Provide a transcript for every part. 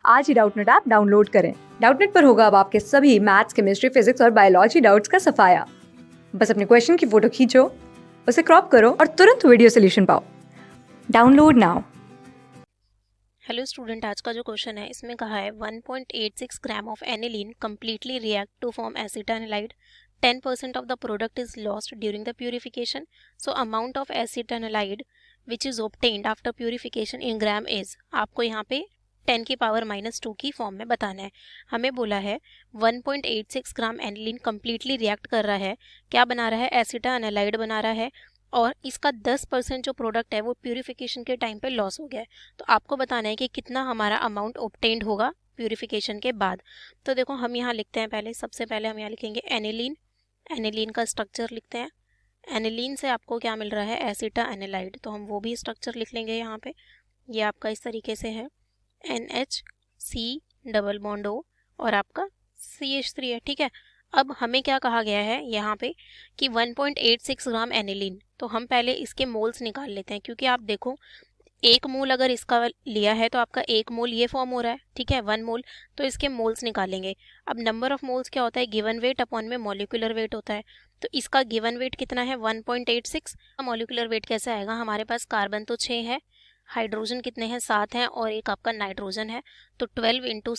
आज ही Doubtnut app download करें। Doubtnut पर होगा अब आपके सभी मैथ्स, केमिस्ट्री, फिजिक्स और बायोलॉजी डाउट्स का सफाया। बस अपने क्वेश्चन की फोटो खींचो, उसे क्रॉप करो और तुरंत वीडियो सोल्यूशन पाओ। Download now. हेलो स्टूडेंट, आज का जो क्वेश्चन है इसमें कहा है 1.86 gram of aniline completely react to form acetanilide 10% of the product is lost during the purification. So amount of acetanilide which is obtained after purification in gram is, आपको यहाँ पे 10 की पावर -2 की फॉर्म में बताना है। हमें बोला है 1.86 ग्राम एनिलीन कम्प्लीटली रिएक्ट कर रहा है, क्या बना रहा है, एसिटाइनलाइड बना रहा है, और इसका 10% जो प्रोडक्ट है वो प्यूरिफिकेशन के टाइम पे लॉस हो गया है। तो आपको बताना है कि कितना हमारा अमाउंट ऑब्टेन्ड होगा प्यूरिफिकेशन के बाद। तो देखो हम यहाँ लिखते हैं, पहले सबसे पहले हम यहाँ लिखेंगे एनिलीन। एनिलीन का स्ट्रक्चर लिखते हैं। एनिलीन से आपको क्या मिल रहा है, एसिटाइनलाइड, तो हम वो भी स्ट्रक्चर लिख लेंगे यहाँ पे। ये आपका इस तरीके से है, NH डबल बॉन्ड O और आपका CH3 है, ठीक है। अब हमें क्या कहा गया है यहाँ पे कि 1.86 ग्राम एनिलीन, तो हम पहले इसके मोल्स निकाल लेते हैं, क्योंकि आप देखो एक मोल अगर इसका लिया है तो आपका एक मोल ये फॉर्म हो रहा है, ठीक है, 1 मोल, तो इसके मोल्स निकालेंगे। अब नंबर ऑफ मोल्स क्या होता है, गिवन वेट अपॉन में मॉलिक्यूलर वेट होता है। तो इसका गिवन वेट कितना है, 1.86। मॉलिक्यूलर वेट कैसे आएगा, हमारे पास कार्बन तो 6 है, हाइड्रोजन कितने हैं, 7 हैं, और एक आपका नाइट्रोजन है, तो 12 इंटू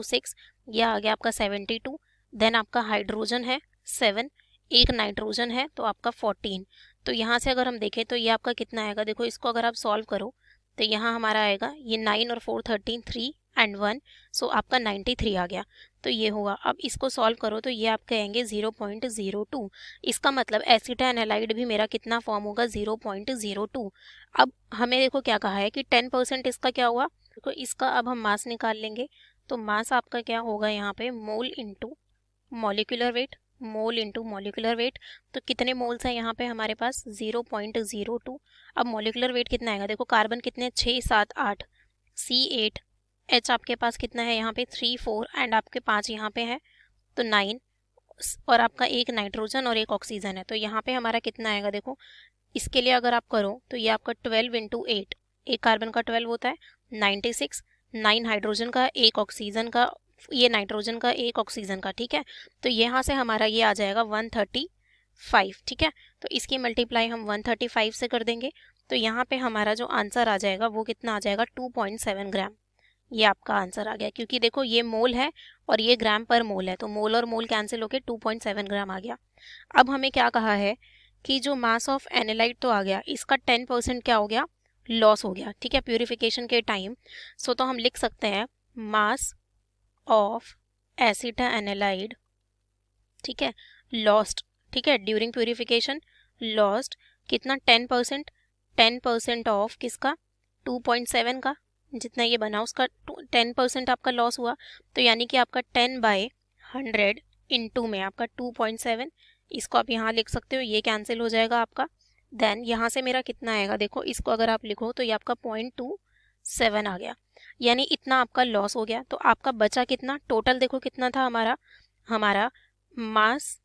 6 यह आ गया आपका 72। देन आपका हाइड्रोजन है 7, एक नाइट्रोजन है, तो आपका 14। तो यहाँ से अगर हम देखें तो ये आपका कितना आएगा, देखो इसको अगर आप सॉल्व करो तो यहाँ हमारा आएगा ये 9 और 4 13, 3 एंड 1, सो आपका 93 आ गया। तो ये हुआ। अब इसको सॉल्व करो तो ये आप कहेंगे 0.02। इसका मतलब एसिटाइनलाइड भी मेरा कितना फॉर्म होगा, 0.02। अब हमें देखो क्या कहा है कि 10% इसका क्या हुआ, देखो इसका अब हम मास निकाल लेंगे। तो मास आपका क्या होगा यहाँ पे, mole into molecular weight, mole into molecular weight. तो कितने मोल्स हैं यहाँ पे हमारे पास, 0.02। अब मॉलिक्यूलर वेट कितना आएगा, देखो कार्बन कितने, 6 7 8, C8, H आपके पास कितना है यहाँ पे 3 4 एंड आपके 5 यहाँ पे है, तो 9, और आपका एक नाइट्रोजन और एक ऑक्सीजन है। तो यहाँ पे हमारा कितना आएगा, देखो इसके लिए अगर आप करो तो ये आपका 12 इंटू 8, एक कार्बन का 12 होता है, 96, 9 हाइड्रोजन का, एक ऑक्सीजन का, ये नाइट्रोजन का, एक ऑक्सीजन का, ठीक है। तो यहाँ से हमारा ये आ जाएगा 135, ठीक है। तो इसकी मल्टीप्लाई हम 135 से कर देंगे, तो यहाँ पे हमारा जो आंसर आ जाएगा वो कितना आ जाएगा, 2.7 ग्राम। ये आपका आंसर आ गया, क्योंकि देखो ये मोल है और ये ग्राम पर मोल है, तो मोल और मोल कैंसिल होके 2.7 ग्राम आ गया। अब हमें क्या कहा है कि जो मास ऑफ एनालाइट तो आ गया, इसका 10% क्या हो गया, लॉस हो गया, ठीक है, प्यूरिफिकेशन के टाइम। सो तो हम लिख सकते हैं मास ऑफ एसिटाइनलाइड, ठीक है, लॉस्ट, ठीक है, ड्यूरिंग प्यूरिफिकेशन लॉस्ट कितना, 10%। 10% ऑफ किसका, 2.7 का, जितना ये बना उसका 10% आपका लॉस हुआ। तो यानी कि आपका 10/100 इंटू में आपका 2.7, इसको आप यहाँ लिख सकते हो, ये कैंसिल हो जाएगा आपका। देन यहाँ से मेरा कितना आएगा, देखो इसको अगर आप लिखो तो ये आपका 0.27 आ गया, यानी इतना आपका लॉस हो गया। तो आपका बचा कितना, टोटल देखो कितना था हमारा मास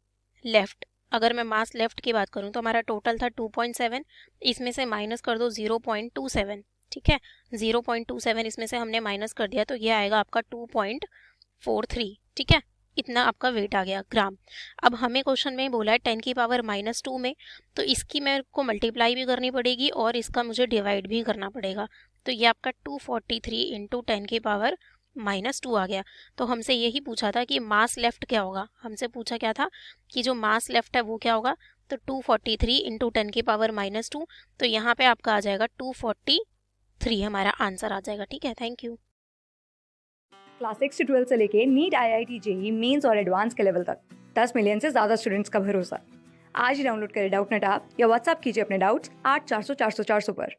लेफ्ट। अगर मैं मास लेफ्ट की बात करूं तो हमारा टोटल था 2.7, इसमें से माइनस कर दो 0.27, ठीक है, 0.27 इसमें से हमने माइनस कर दिया, तो ये आएगा आपका 2.43, ठीक है, इतना आपका वेट आ गया ग्राम। अब हमें क्वेश्चन में बोला है 10 की पावर -2 में, तो इसकी मेरे को मल्टीप्लाई भी करनी पड़ेगी और इसका मुझे डिवाइड भी करना पड़ेगा। तो ये आपका 243 इंटू 10 की पावर -2 आ गया। तो हमसे यही पूछा था कि मास लेफ्ट क्या होगा, हमसे पूछा क्या था कि जो मास लेफ्ट है वो क्या होगा, तो 243 इंटू 10 की पावर -2, तो यहाँ पे आपका आ जाएगा 243, हमारा आंसर आ जाएगा, ठीक है। Thank you. क्लास 6 से 12 से लेके नीट, IIT, JEE मेंस और एडवांस के लेवल तक 10 मिलियन से ज्यादा स्टूडेंट्स का भरोसा। आज ही डाउनलोड करें डाउटनेट ऐप या व्हाट्सएप कीजिए अपने डाउट्स 8400 400 400 पर।